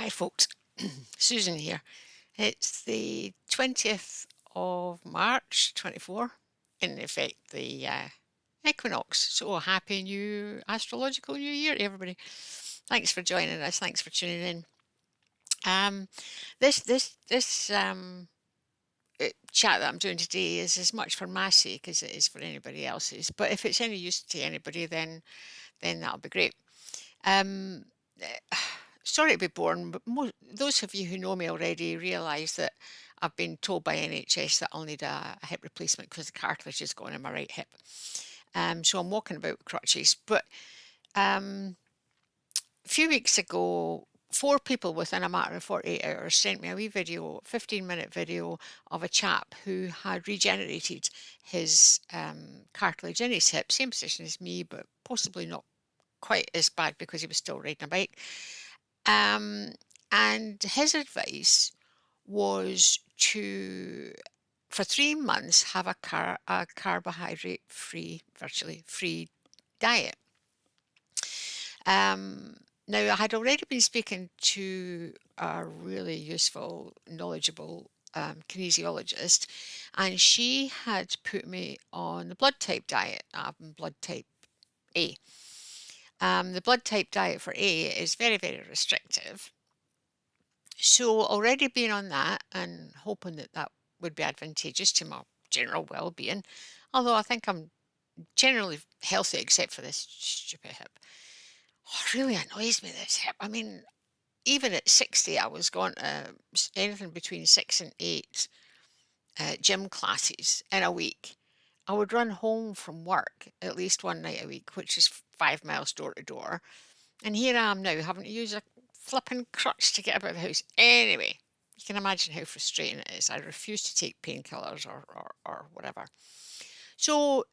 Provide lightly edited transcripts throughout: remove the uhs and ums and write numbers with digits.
Hi, folks. Susan here. It's the 20th of March 24, in effect, the equinox. So happy new astrological new year, everybody. Thanks for joining us. Thanks for tuning in. Um, this chat that I'm doing today is as much for my sake as it is for anybody else's. But if it's any use to anybody, then that'll be great. Um, Sorry to be boring, but those of you who know me already realise that I've been told by NHS that I'll need a hip replacement because the cartilage is gone in my right hip. So I'm walking about with crutches. But a few weeks ago, 4 people within a matter of 48 hours sent me a wee video, 15-minute video of a chap who had regenerated his cartilage in his hip, same position as me, but possibly not quite as bad because he was still riding a bike. Um, and his advice was to, for 3 months, have a carbohydrate free, virtually free diet. Now, I had already been speaking to a really useful, knowledgeable kinesiologist, and she had put me on the blood type diet. I'm blood type A. The blood type diet for A is very, very restrictive. So already being on that and hoping that that would be advantageous to my general well-being, although I think I'm generally healthy except for this stupid hip. Oh, it really annoys me, this hip. I mean, even at 60, I was going to anything between 6 and 8 gym classes in a week. I would run home from work at least one night a week, which is 5 miles door to door. And here I am now having to use a flipping crutch to get about the house. Anyway, you can imagine how frustrating it is. I refuse to take painkillers or whatever. So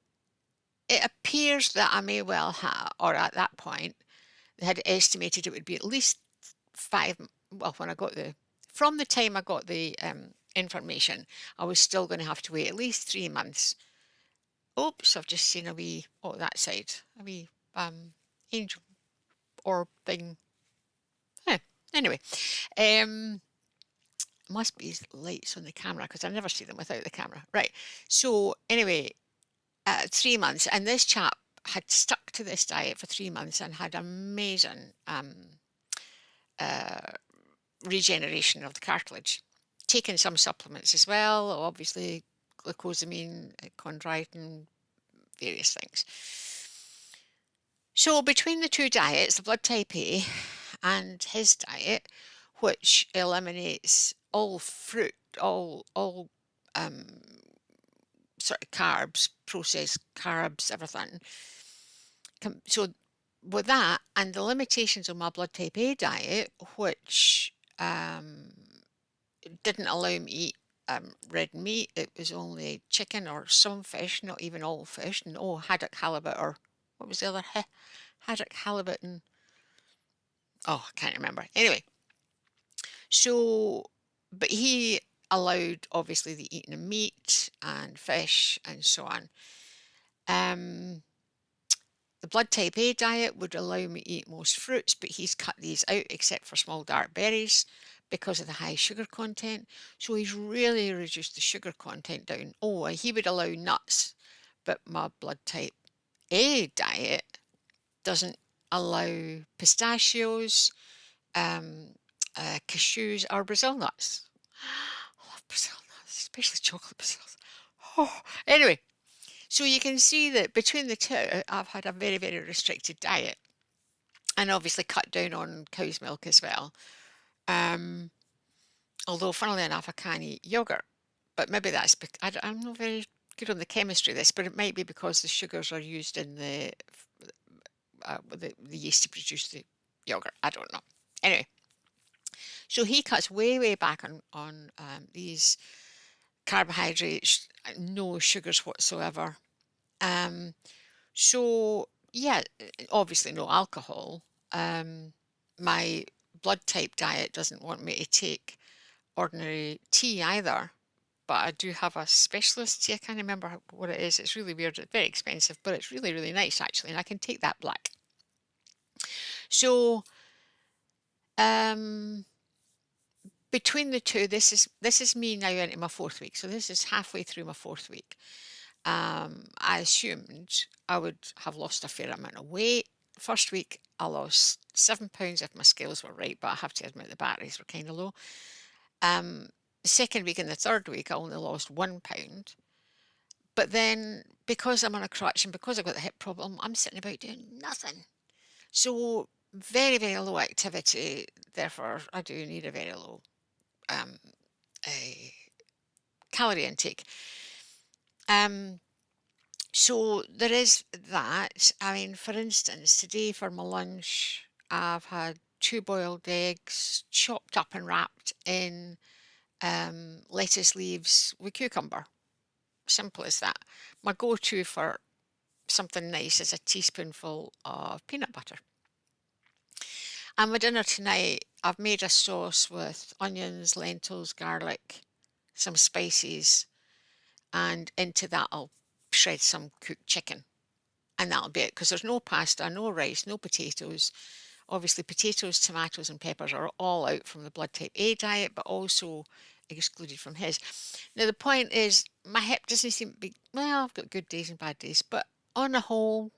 it appears that I may well have, or at that point, they had estimated it would be at least five. Well, when I got from the time I got the information, I was still going to have to wait at least 3 months. Oops, I've just seen a wee, that side, a wee angel orb thing. Anyway, um, must be lights on the camera because I never see them without the camera. Right. So anyway, 3 months, and this chap had stuck to this diet for 3 months and had amazing uh, regeneration of the cartilage. Taken some supplements as well, obviously glucosamine, chondroitin, various things. So between the two diets, the blood type A and his diet, which eliminates all fruit, all sort of carbs, processed carbs, everything. So with that and the limitations of my blood type A diet, which didn't allow me to eat red meat, it was only chicken or some fish, not even all fish, and haddock, halibut, or what was the other? Haddock, halibut, and I can't remember. Anyway, so, but he allowed obviously the eating of meat and fish and so on. The blood type A diet would allow me to eat most fruits, but he's cut these out except for small dark berries because of the high sugar content. So he's really reduced the sugar content down. Oh, he would allow nuts, but my blood type A diet doesn't allow pistachios, cashews, or Brazil nuts. I love Brazil nuts, especially chocolate Brazil. Oh, anyway, so you can see that between the two, I've had a very, very restricted diet and obviously cut down on cow's milk as well. Although, funnily enough, I can eat yogurt, but maybe that's because I'm not very good on the chemistry of this, but it might be because the sugars are used in the yeast to produce the yogurt. I don't know. Anyway, so he cuts way, way back on these carbohydrates, no sugars whatsoever. So yeah, obviously no alcohol. My blood type diet doesn't want me to take ordinary tea either, but I do have a specialist tea. I can't remember what it is. It's really weird. It's very expensive, but it's really, really nice actually, and I can take that black. So, um, between the two, this is me now into my fourth week. So this is halfway through my fourth week. I assumed I would have lost a fair amount of weight. First week, I lost 7 pounds if my scales were right, but I have to admit the batteries were kind of low. The second week and the third week, I only lost 1 pound. But then, because I'm on a crutch and because I've got the hip problem, I'm sitting about doing nothing. So very, very low activity. Therefore, I do need a very low um, a calorie intake. Um, so there is that. I mean, for instance, today for my lunch, I've had two boiled eggs, chopped up and wrapped in lettuce leaves with cucumber. Simple as that. My go-to for something nice is a teaspoonful of peanut butter. And my dinner tonight, I've made a sauce with onions, lentils, garlic, some spices, and into that I'll shred some cooked chicken. And that'll be it, because there's no pasta, no rice, no potatoes. Obviously, potatoes, tomatoes, and peppers are all out from the blood type A diet, but also excluded from his. Now, the point is, my hip doesn't seem to be, well, I've got good days and bad days, but on the whole,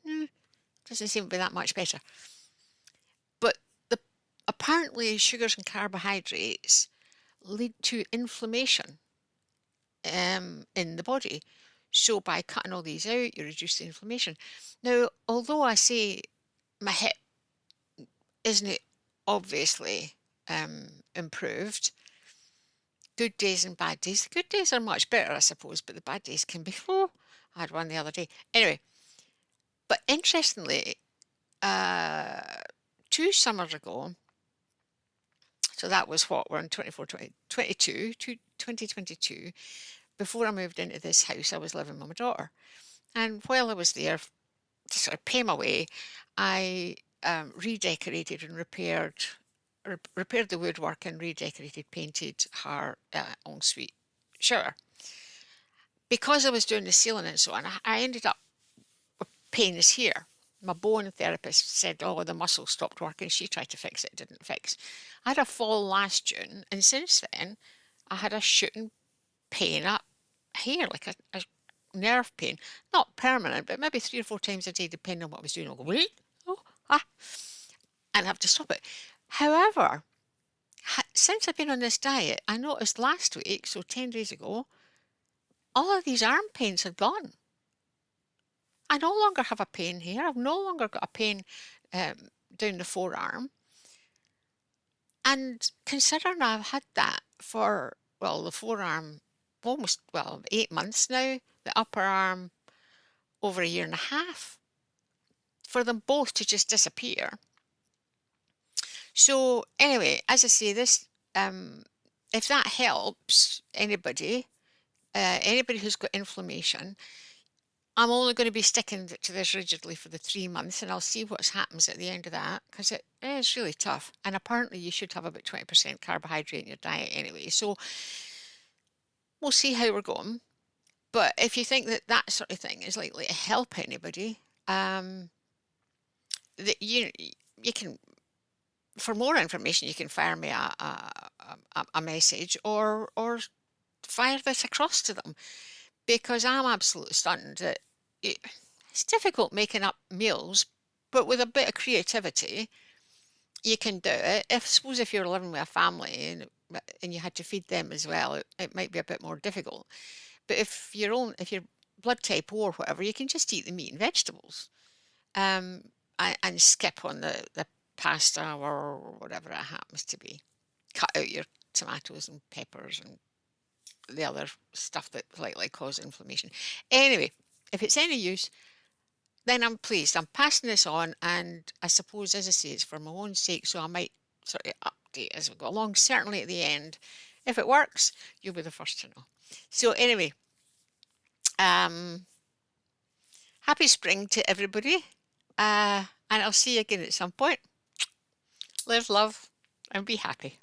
doesn't seem to be that much better. But the apparently sugars and carbohydrates lead to inflammation in the body. So by cutting all these out, you reduce the inflammation. Now, although I say my hip isn't obviously improved, good days and bad days. The good days are much better, I suppose, but the bad days can be, oh, I had one the other day. Anyway, but interestingly, 2 summers ago, so that was what, we're in 2022, before I moved into this house, I was living with my daughter. And while I was there to sort of pay my way, I redecorated and repaired the woodwork and redecorated, painted her ensuite shower. Because I was doing the ceiling and so on, I ended up with pains here. My bone therapist said, oh, the muscle stopped working. She tried to fix it, didn't fix. I had a fall last June, and since then, I had a shooting pain up here, like a nerve pain. Not permanent, but maybe 3 or 4 times a day, depending on what I was doing. I'll go, wait, oh, ah, and have to stop it. However, since I've been on this diet, I noticed last week, so 10 days ago, all of these arm pains had gone. I no longer have a pain here. I've no longer got a pain down the forearm. And considering I've had that for, well, the forearm almost, well, 8 months now, the upper arm over a year and a half, for them both to just disappear. So anyway, as I say, this, if that helps anybody, anybody who's got inflammation, I'm only going to be sticking to this rigidly for the 3 months, and I'll see what happens at the end of that, because it is really tough. And apparently you should have about 20% carbohydrate in your diet anyway. So we'll see how we're going. But if you think that that sort of thing is likely to help anybody, that you can, for more information, you can fire me a message or fire this across to them, because I'm absolutely stunned that it's difficult making up meals, but with a bit of creativity, you can do it. Suppose if you're living with a family and you had to feed them as well, it might be a bit more difficult. But if you're blood type O or whatever, you can just eat the meat and vegetables, and skip on the pasta or whatever it happens to be. Cut out your tomatoes and peppers and the other stuff that likely cause inflammation. Anyway, if it's any use, then I'm pleased. I'm passing this on, and I suppose, as I say, it's for my own sake, so I might sort of update as we go along. Certainly at the end, if it works, you'll be the first to know. So anyway, happy spring to everybody, and I'll see you again at some point. Live, love, and be happy.